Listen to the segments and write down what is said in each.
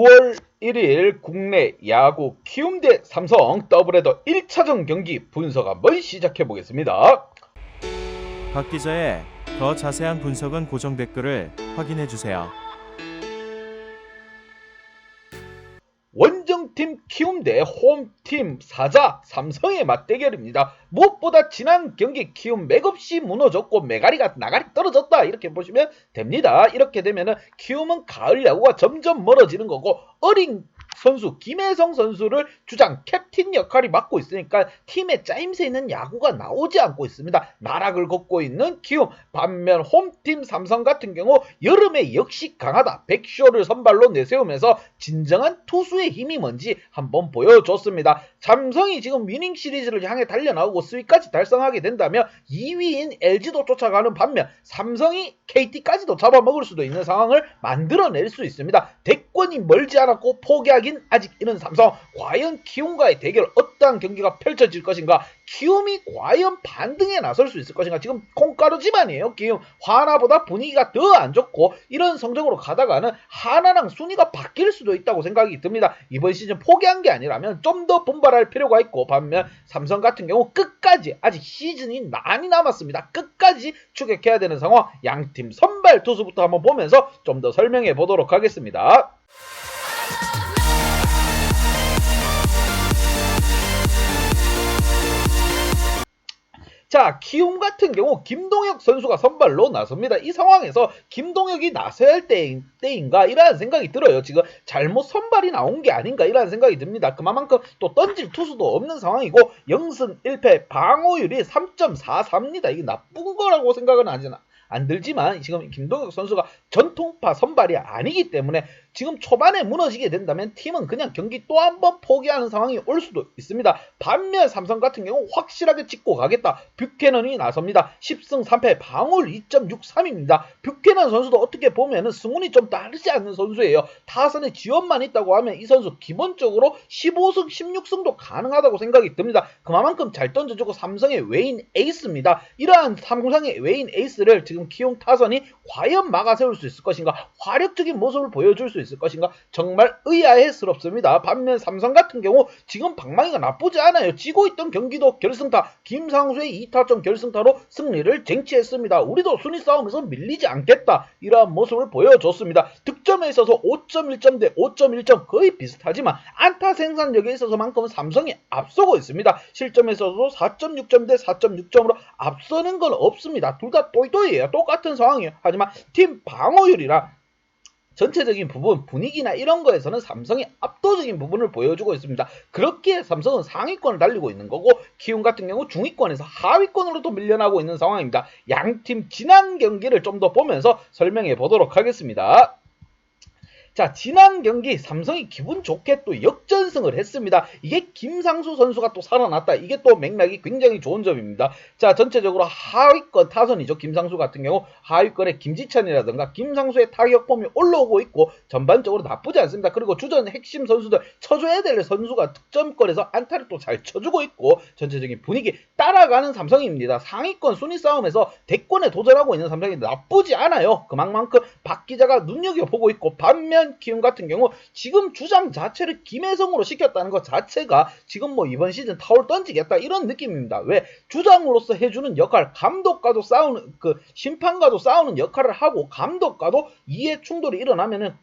9월 1일 국내 야구 키움 대 삼성 더블헤더 1차전 경기 분석 한번 시작해 보겠습니다. 박 기자의 더 자세한 분석은 고정 댓글을 확인해 주세요. 원정팀 키움 대 홈팀 사자 삼성의 맞대결입니다. 무엇보다 지난 경기 키움 맥없이 무너졌고 메가리가 나가리 떨어졌다 이렇게 보시면 됩니다. 이렇게 되면은 키움은 가을 야구가 점점 멀어지는 거고 어린 선수 김혜성 선수를 주장 캡틴 역할이 맡고 있으니까 팀의 짜임새 있는 야구가 나오지 않고 있습니다. 나락을 걷고 있는 키움. 반면 홈팀 삼성 같은 경우 여름에 역시 강하다. 백쇼를 선발로 내세우면서 진정한 투수의 힘이 뭔지 한번 보여줬습니다. 삼성이 지금 위닝 시리즈를 향해 달려나오고 수위까지 달성하게 된다면 2위인 LG도 쫓아가는 반면 삼성이 KT까지도 잡아먹을 수도 있는 상황을 만들어낼 수 있습니다. 대권이 멀지 않았고 포기하긴 아직 이른 삼성. 과연 키움과의 대결 어떠한 경기가 펼쳐질 것인가? 키움이 과연 반등에 나설 수 있을 것인가? 지금 콩가루지만이에요. 키움 하나보다 분위기가 더 안 좋고 이런 성적으로 가다가는 하나랑 순위가 바뀔 수도 있다고 생각이 듭니다. 이번 시즌 포기한 게 아니라면 좀 더 분발할 필요가 있고 반면 삼성 같은 경우 끝까지 아직 시즌이 많이 남았습니다. 끝까지 추격해야 되는 상황. 양팀 선발 투수부터 한번 보면서 좀 더 설명해 보도록 하겠습니다. 자, 키움 같은 경우 김동혁 선수가 선발로 나섭니다. 이 상황에서 김동혁이 나서야 할 때인가 이라는 생각이 들어요. 지금 잘못 선발이 나온 게 아닌가 이라는 생각이 듭니다. 그만큼 또 던질 투수도 없는 상황이고 0승 1패 방어율이 3.44입니다. 이게 나쁜 거라고 생각은 안 들지만 지금 김동혁 선수가 전통파 선발이 아니기 때문에 지금 초반에 무너지게 된다면 팀은 그냥 경기 또 한 번 포기하는 상황이 올 수도 있습니다. 반면 삼성 같은 경우 확실하게 찍고 가겠다. 뷰캐넌이 나섭니다. 10승 3패 방어율 2.63입니다. 뷰캐넌 선수도 어떻게 보면 승운이 좀 다르지 않는 선수예요. 타선에 지원만 있다고 하면 이 선수 기본적으로 15승 16승도 가능하다고 생각이 듭니다. 그만큼 잘 던져주고 삼성의 외인 에이스입니다. 이러한 삼성의 외인 에이스를 지금 키움 타선이 과연 막아세울 수 있을 것인가? 화력적인 모습을 보여줄 수 있을 것인가? 정말 의아해스럽습니다. 반면 삼성 같은 경우 지금 방망이가 나쁘지 않아요. 지고 있던 경기도 결승타 김상수의 2타점 결승타로 승리를 쟁취했습니다. 우리도 순위 싸움에서 밀리지 않겠다. 이러한 모습을 보여줬습니다. 득점에 있어서 5.1점 대 5.1점 거의 비슷하지만 안타 생산력에 있어서만큼은 삼성이 앞서고 있습니다. 실점에 있어서도 4.6점 대 4.6점으로 앞서는 건 없습니다. 둘 다 또이또이예요. 똑같은 상황이에요. 하지만 팀 방어율이랑 전체적인 부분, 분위기나 이런 거에서는 삼성이 압도적인 부분을 보여주고 있습니다. 그렇기에 삼성은 상위권을 달리고 있는 거고 키움 같은 경우 중위권에서 하위권으로도 밀려나고 있는 상황입니다. 양팀 지난 경기를 좀 더 보면서 설명해 보도록 하겠습니다. 자, 지난 경기 삼성이 기분 좋게 또 역전승을 했습니다. 이게 김상수 선수가 또 살아났다. 이게 또 맥락이 굉장히 좋은 점입니다. 자, 전체적으로 하위권 타선이죠. 김상수 같은 경우 하위권에 김지찬이라든가 김상수의 타격폼이 올라오고 있고 전반적으로 나쁘지 않습니다. 그리고 주전 핵심 선수들 쳐줘야 될 선수가 득점권에서 안타를 또 잘 쳐주고 있고 전체적인 분위기 따라가는 삼성입니다. 상위권 순위 싸움에서 대권에 도전하고 있는 삼성이 나쁘지 않아요. 그만큼 박 기자가 눈여겨보고 있고 반면 키움 같은 경우 지금 주장 자체를 김혜성으로 시켰다는 것 자체가 지금 뭐 이번 시즌 타올 던지겠다 이런 느낌입니다. 왜? 주장으로서 해주는 역할, 감독과도 싸우는 심판과도 싸우는 역할을 하고 감독과도 이해 충돌이 일어나면은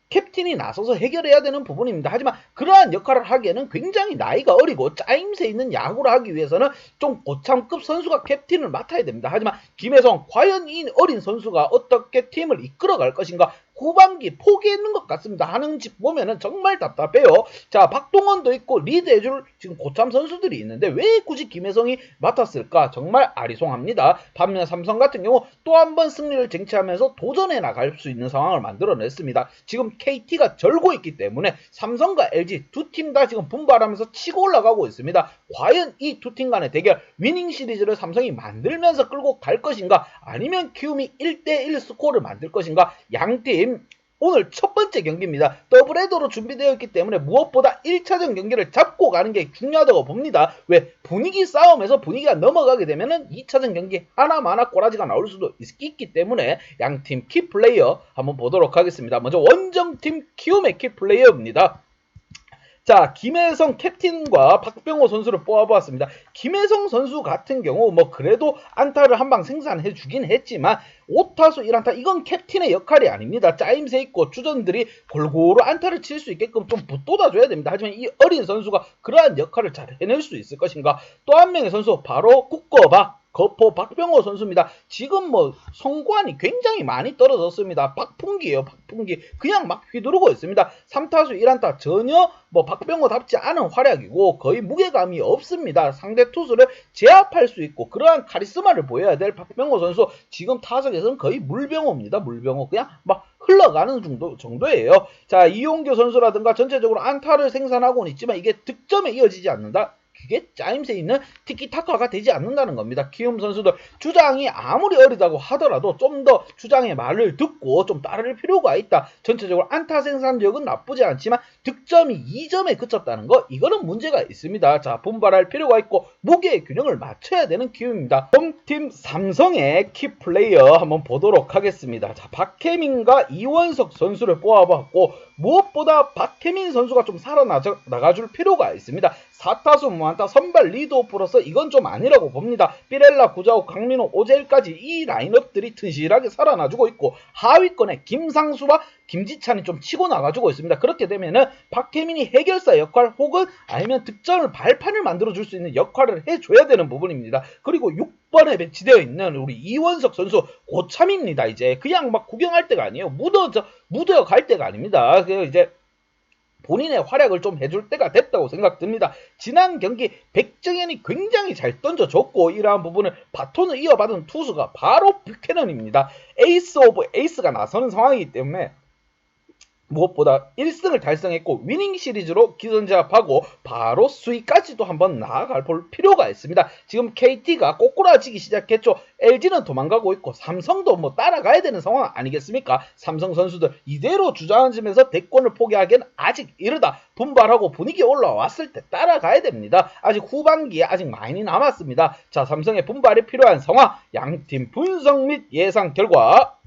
캡틴이 나서서 해결해야 되는 부분입니다. 하지만 그러한 역할을 하기에는 굉장히 나이가 어리고 짜임새 있는 야구를 하기 위해서는 좀 고참급 선수가 캡틴을 맡아야 됩니다. 하지만 김혜성 과연 이 어린 선수가 어떻게 팀을 이끌어갈 것인가? 후반기 포기했는 것 같습니다. 하는 집 보면은 정말 답답해요. 자, 박동원도 있고 리드해줄 지금 고참 선수들이 있는데 왜 굳이 김혜성이 맡았을까? 정말 아리송합니다. 반면 삼성 같은 경우 또 한 번 승리를 쟁취하면서 도전해 나갈 수 있는 상황을 만들어냈습니다. 지금 KT가 절고 있기 때문에 삼성과 LG 두 팀 다 지금 분발하면서 치고 올라가고 있습니다. 과연 이 두 팀 간의 대결 위닝 시리즈를 삼성이 만들면서 끌고 갈 것인가? 아니면 키움이 1대1 스코어를 만들 것인가? 양팀 오늘 첫 번째 경기입니다. 더블헤더로 준비되어 있기 때문에 무엇보다 1차전 경기를 잡고 가는 게 중요하다고 봅니다. 왜? 분위기 싸움에서 분위기가 넘어가게 되면은 2차전 경기 하나마나 꼬라지가 나올 수도 있기 때문에 양팀 키플레이어 한번 보도록 하겠습니다. 먼저 원정팀 키움의 키플레이어입니다. 자, 김혜성 캡틴과 박병호 선수를 뽑아보았습니다. 김혜성 선수 같은 경우 뭐 그래도 안타를 한 방 생산해 주긴 했지만 5타수 1안타 이건 캡틴의 역할이 아닙니다. 짜임새 있고 주전들이 골고루 안타를 칠 수 있게끔 좀 붙돋아줘야 됩니다. 하지만 이 어린 선수가 그러한 역할을 잘 해낼 수 있을 것인가. 또 한 명의 선수 바로 국거바 거포 박병호 선수입니다. 지금 뭐 성과이 굉장히 많이 떨어졌습니다. 박풍기예요. 박풍기. 그냥 막 휘두르고 있습니다. 3타수 1안타 전혀 뭐 박병호답지 않은 활약이고 거의 무게감이 없습니다. 상대 투수를 제압할 수 있고 그러한 카리스마를 보여야 될 박병호 선수 지금 타석에서는 거의 물병호입니다. 물병호. 그냥 막 흘러가는 정도예요. 자, 이용규 선수라든가 전체적으로 안타를 생산하고는 있지만 이게 득점에 이어지지 않는다. 그게 짜임새 있는 티키타카가 되지 않는다는 겁니다. 키움 선수들 주장이 아무리 어리다고 하더라도 좀 더 주장의 말을 듣고 좀 따를 필요가 있다. 전체적으로 안타 생산력은 나쁘지 않지만 득점이 2점에 그쳤다는 거 이거는 문제가 있습니다. 자, 분발할 필요가 있고 무게의 균형을 맞춰야 되는 키움입니다. 홈팀 삼성의 키플레이어 한번 보도록 하겠습니다. 자, 박혜민과 이원석 선수를 뽑아봤고 무엇보다 박혜민 선수가 좀 살아나가줄 필요가 있습니다. 4타수 무안타 선발 리드오프로서 이건 좀 아니라고 봅니다. 삐렐라, 구자욱, 강민호, 오재일까지 이 라인업들이 튼실하게 살아나주고 있고 하위권에 김상수와 김지찬이 좀 치고 나가주고 있습니다. 그렇게 되면은 박혜민이 해결사 역할 혹은 아니면 득점을 발판을 만들어줄 수 있는 역할을 해줘야 되는 부분입니다. 그리고 6번에 배치되어 있는 우리 이원석 선수 고참입니다. 이제 그냥 막 구경할 때가 아니에요. 묻어 갈 때가 아닙니다. 이제 본인의 활약을 좀 해줄 때가 됐다고 생각됩니다. 지난 경기 백정현이 굉장히 잘 던져줬고 이러한 부분을 바톤을 이어받은 투수가 바로 뷰캐넌입니다. 에이스 오브 에이스가 나서는 상황이기 때문에 무엇보다 1승을 달성했고 위닝 시리즈로 기선제압하고 바로 수위까지도 한번 나아갈 필요가 있습니다. 지금 KT가 꼬꾸라지기 시작했죠. LG는 도망가고 있고 삼성도 뭐 따라가야 되는 상황 아니겠습니까? 삼성 선수들 이대로 주저앉으면서 대권을 포기하기엔 아직 이르다. 분발하고 분위기 올라왔을 때 따라가야 됩니다. 아직 후반기에 아직 많이 남았습니다. 자, 삼성의 분발이 필요한 상황, 양팀 분석 및 예상 결과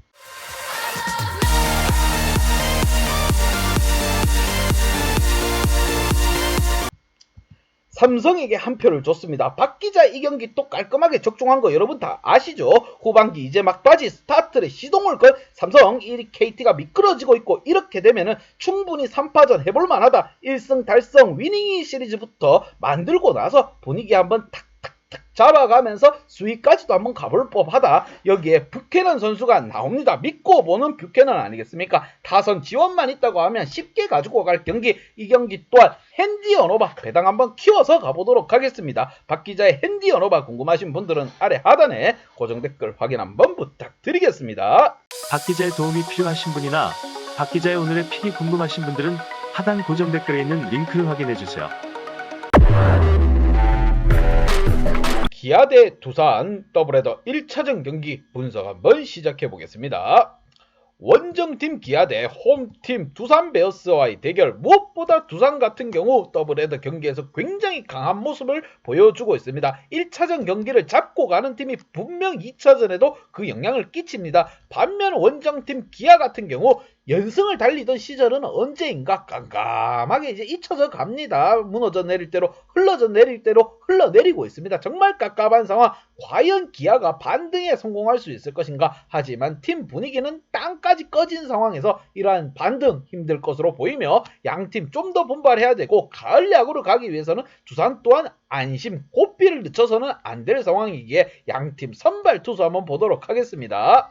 삼성에게 한 표를 줬습니다. 박 기자 이 경기 또 깔끔하게 적중한 거 여러분 다 아시죠? 후반기 이제 막바지 스타트를 시동을 건 삼성 1위 KT가 미끄러지고 있고 이렇게 되면은 충분히 3파전 해볼 만하다. 1승 달성 위닝 시리즈부터 만들고 나서 분위기 한번 탁탁탁 잡아가면서 수위까지도 한번 가볼 법하다. 여기에 뷰캐넌 선수가 나옵니다. 믿고 보는 뷰캐넌 아니겠습니까? 타선 지원만 있다고 하면 쉽게 가지고 갈 경기. 이 경기 또한 핸디 언어바 배당 한번 키워서 가보도록 하겠습니다. 박 기자의 핸디 언어바 궁금하신 분들은 아래 하단에 고정 댓글 확인 한번 부탁드리겠습니다. 박 기자의 도움이 필요하신 분이나 박 기자의 오늘의 픽이 궁금하신 분들은 하단 고정 댓글에 있는 링크를 확인해주세요. 기아 대 두산 더블헤더 1차전 경기 분석 한번 시작해 보겠습니다. 원정팀 기아 대 홈팀 두산 베어스와의 대결. 무엇보다 두산 같은 경우 더블헤더 경기에서 굉장히 강한 모습을 보여주고 있습니다. 1차전 경기를 잡고 가는 팀이 분명 2차전에도 그 영향을 끼칩니다. 반면 원정팀 기아 같은 경우 연승을 달리던 시절은 언제인가 깜깜하게 이제 잊혀져 갑니다. 무너져 내릴 대로 흘러져 내릴 대로 흘러내리고 있습니다. 정말 깝깝한 상황. 과연 기아가 반등에 성공할 수 있을 것인가. 하지만 팀 분위기는 땅까지 꺼진 상황에서 이러한 반등 힘들 것으로 보이며 양팀 좀 더 분발해야 되고 가을 야구를 가기 위해서는 두산 또한 안심 고삐를 늦춰서는 안 될 상황이기에 양팀 선발 투수 한번 보도록 하겠습니다.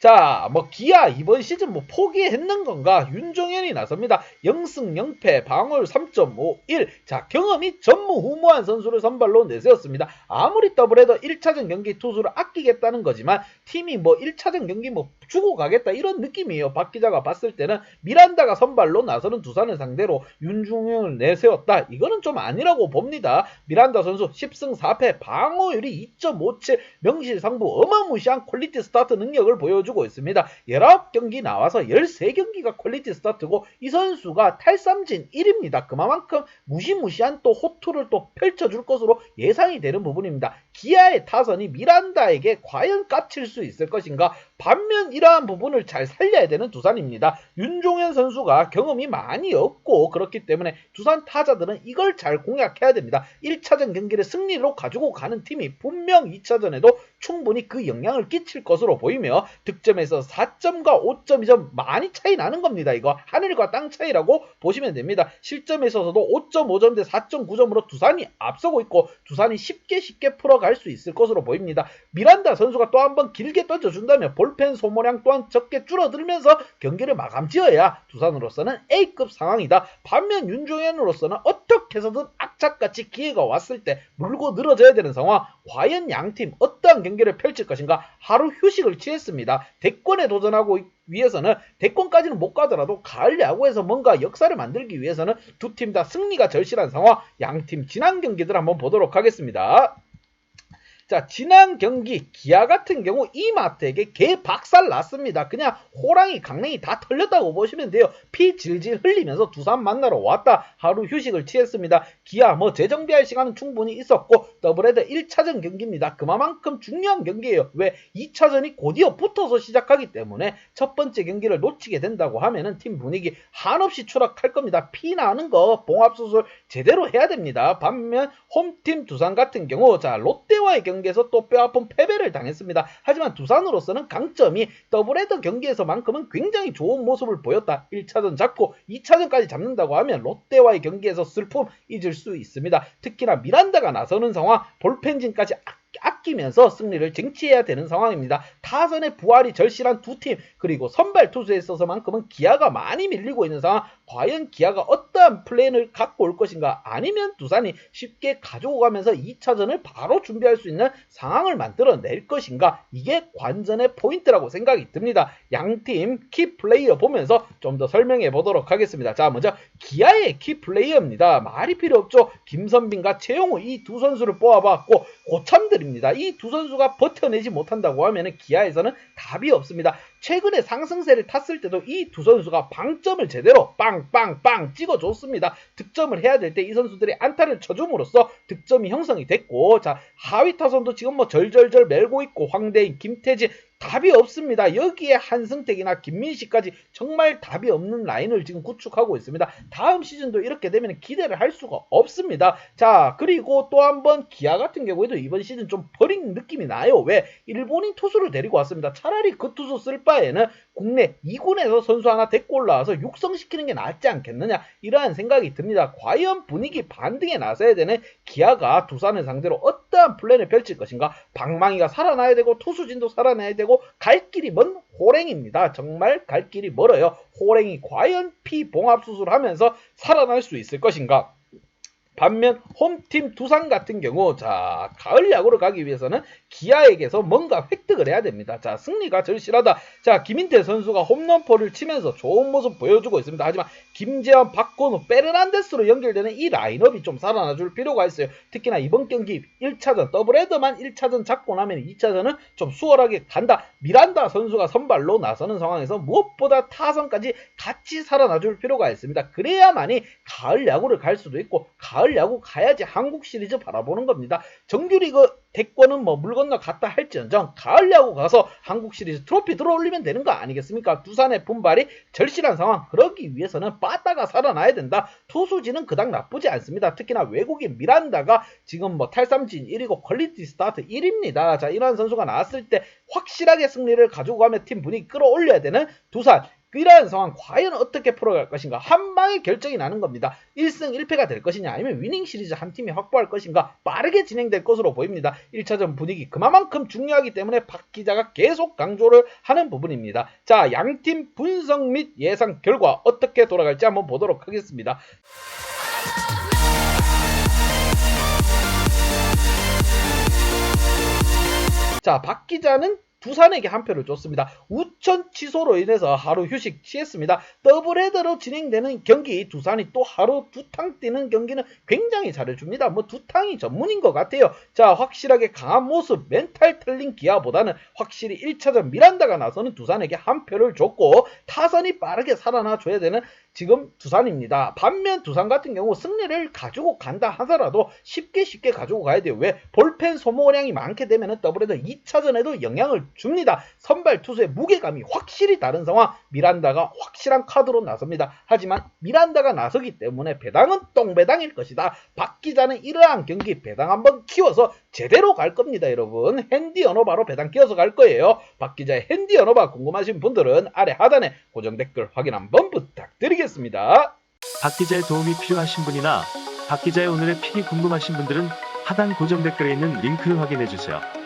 자, 뭐 기아 이번 시즌 뭐 포기했는 건가? 윤종현이 나섭니다. 0승 0패, 방어율 3.51. 자, 경험이 전무후무한 선수를 선발로 내세웠습니다. 아무리 더블헤더 1차전 경기 투수를 아끼겠다는 거지만 팀이 뭐 1차전 경기 뭐 주고 가겠다 이런 느낌이에요. 박 기자가 봤을 때는 미란다가 선발로 나서는 두산을 상대로 윤중현을 내세웠다. 이거는 좀 아니라고 봅니다. 미란다 선수 10승 4패 방어율이 2.57 명실상부 어마무시한 퀄리티 스타트 능력을 보여주고 있습니다. 19경기 나와서 13경기가 퀄리티 스타트고 이 선수가 탈삼진 1입니다. 그만큼 무시무시한 또 호투를 또 펼쳐줄 것으로 예상이 되는 부분입니다. 기아의 타선이 미란다에게 과연 까칠 수 있을 것인가? 반면 이러한 부분을 잘 살려야 되는 두산입니다. 윤종현 선수가 경험이 많이 없고 그렇기 때문에 두산 타자들은 이걸 잘 공략해야 됩니다. 1차전 경기를 승리로 가지고 가는 팀이 분명 2차전에도 충분히 그 영향을 끼칠 것으로 보이며 득점에서 4점과 5.2점 많이 차이 나는 겁니다. 이거 하늘과 땅 차이라고 보시면 됩니다. 실점에 있어서도 5.5점 대 4.9점으로 두산이 앞서고 있고 두산이 쉽게 풀어갈 수 있을 것으로 보입니다. 미란다 선수가 또 한번 길게 던져준다면 볼펜 소모량 또한 적게 줄어들면서 경기를 마감 지어야 두산으로서는 A급 상황이다. 반면 윤종현으로서는 어떻게 해서든 악착같이 기회가 왔을 때 물고 늘어져야 되는 상황. 과연 양팀 어떠한 경기를 펼칠 것인가? 하루 휴식을 취했습니다. 대권에 도전하고 위해서는 대권까지는 못 가더라도 가을 야구에서 뭔가 역사를 만들기 위해서는 두 팀 다 승리가 절실한 상황. 양팀 지난 경기들 한번 보도록 하겠습니다. 자, 지난 경기 기아 같은 경우 이마트에게 개 박살 났습니다. 그냥 호랑이 강냉이 다 털렸다고 보시면 돼요. 피 질질 흘리면서 두산 만나러 왔다. 하루 휴식을 취했습니다. 기아 재정비할 시간은 충분히 있었고 더블헤더 1차전 경기입니다. 그만큼 중요한 경기예요. 왜? 2차전이 곧이어 붙어서 시작하기 때문에 첫 번째 경기를 놓치게 된다고 하면은 팀 분위기 한없이 추락할 겁니다. 피 나는 거 봉합수술 제대로 해야 됩니다. 반면 홈팀 두산 같은 경우 자 롯데와의 경기에서 또 뼈아픈 패배를 당했습니다. 하지만 두산으로서는 강점이 더블헤더 경기에서만큼은 굉장히 좋은 모습을 보였다. 1차전 잡고 2차전까지 잡는다고 하면 롯데와의 경기에서 슬픔 잊을 수 있습니다. 특히나 미란다가 나서는 상황 볼펜진까지 아끼면서 승리를 쟁취해야 되는 상황입니다. 타선의 부활이 절실한 두 팀 그리고 선발 투수에 있어서만큼은 기아가 많이 밀리고 있는 상황. 과연 기아가 어떠한 플랜을 갖고 올 것인가? 아니면 두산이 쉽게 가지고 가면서 2차전을 바로 준비할 수 있는 상황을 만들어낼 것인가? 이게 관전의 포인트라고 생각이 듭니다. 양팀 키플레이어 보면서 좀 더 설명해 보도록 하겠습니다. 자, 먼저 기아의 키플레이어입니다. 말이 필요 없죠. 김선빈과 최용우 이 두 선수를 뽑아봤고 고참들입니다. 이 두 선수가 버텨내지 못한다고 하면 기아에서는 답이 없습니다. 최근에 상승세를 탔을 때도 이 두 선수가 방점을 제대로 빵빵빵 찍어줬습니다. 득점을 해야 될 때 이 선수들이 안타를 쳐줌으로써 득점이 형성이 됐고 자 하위 타선도 지금 절절절 멜고 있고 황대인, 김태진 답이 없습니다. 여기에 한승택이나 김민식까지 정말 답이 없는 라인을 지금 구축하고 있습니다. 다음 시즌도 이렇게 되면 기대를 할 수가 없습니다. 자 그리고 또 한번 기아 같은 경우에도 이번 시즌 좀 버린 느낌이 나요. 왜? 일본인 투수를 데리고 왔습니다. 차라리 그 투수 쓸 바에는 국내 2군에서 선수 하나 데리고 올라와서 육성시키는 게 낫지 않겠느냐 이러한 생각이 듭니다. 과연 분위기 반등에 나서야 되는 기아가 두산을 상대로 어떠한 플랜을 펼칠 것인가. 방망이가 살아나야 되고 투수진도 살아나야 되고 갈 길이 먼 호랭입니다. 정말 갈 길이 멀어요. 호랭이 과연 피봉합수술을 하면서 살아날 수 있을 것인가. 반면 홈팀 두산 같은 경우 자 가을 야구를 가기 위해서는 기아에게서 뭔가 획득을 해야 됩니다. 자 승리가 절실하다. 자 김인태 선수가 홈런포를 치면서 좋은 모습 보여주고 있습니다. 하지만 김재환, 박건우, 페르난데스로 연결되는 이 라인업이 좀 살아나줄 필요가 있어요. 특히나 이번 경기 1차전 더블헤더만 1차전 잡고 나면 2차전은 좀 수월하게 간다. 미란다 선수가 선발로 나서는 상황에서 무엇보다 타선까지 같이 살아나줄 필요가 있습니다. 그래야만이 가을 야구를 갈 수도 있고 가을 야구 가야지 한국 시리즈 바라보는 겁니다. 정규리그 대권은 물 건너 갔다 할지언정 가을 야구 가서 한국 시리즈 트로피 들어올리면 되는 거 아니겠습니까? 두산의 분발이 절실한 상황. 그러기 위해서는 빠따가 살아나야 된다. 투수진은 그닥 나쁘지 않습니다. 특히나 외국인 미란다가 지금 탈삼진 1위고 퀄리티 스타트 1위입니다. 자 이러한 선수가 나왔을 때 확실하게 승리를 가지고 가며 팀 분위기 끌어올려야 되는 두산. 이러한 상황 과연 어떻게 풀어갈 것인가. 한 방에 결정이 나는 겁니다. 1승 1패가 될 것이냐 아니면 위닝 시리즈 한 팀이 확보할 것인가. 빠르게 진행될 것으로 보입니다. 1차전 분위기 그만큼 중요하기 때문에 박 기자가 계속 강조를 하는 부분입니다. 자 양팀 분석 및 예상 결과 어떻게 돌아갈지 한번 보도록 하겠습니다. 자, 박 기자는 두산에게 한 표를 줬습니다. 우천 취소로 인해서 하루 휴식 취했습니다. 더블헤더로 진행되는 경기 두산이 또 하루 두탕 뛰는 경기는 굉장히 잘해줍니다. 뭐 두탕이 전문인 것 같아요. 자, 확실하게 강한 모습, 멘탈 털린 기아보다는 확실히 1차전 미란다가 나서는 두산에게 한 표를 줬고 타선이 빠르게 살아나줘야 되는 지금 두산입니다. 반면 두산 같은 경우 승리를 가지고 간다 하더라도 쉽게 가지고 가야 돼요. 왜? 볼펜 소모량이 많게 되면 더블헤더 2차전에도 영향을 줍니다. 선발 투수의 무게감이 확실히 다른 상황, 미란다가 확실한 카드로 나섭니다. 하지만 미란다가 나서기 때문에 배당은 똥배당일 것이다. 박 기자는 이러한 경기 배당 한번 키워서 제대로 갈 겁니다. 여러분, 핸디 언어바로 배당 키워서 갈 거예요. 박 기자의 핸디 언어바 궁금하신 분들은 아래 하단에 고정 댓글 확인 한번 부탁드리겠습니다. 박 기자의 도움이 필요하신 분이나 박 기자의 오늘의 픽이 궁금하신 분들은 하단 고정 댓글에 있는 링크를 확인해 주세요.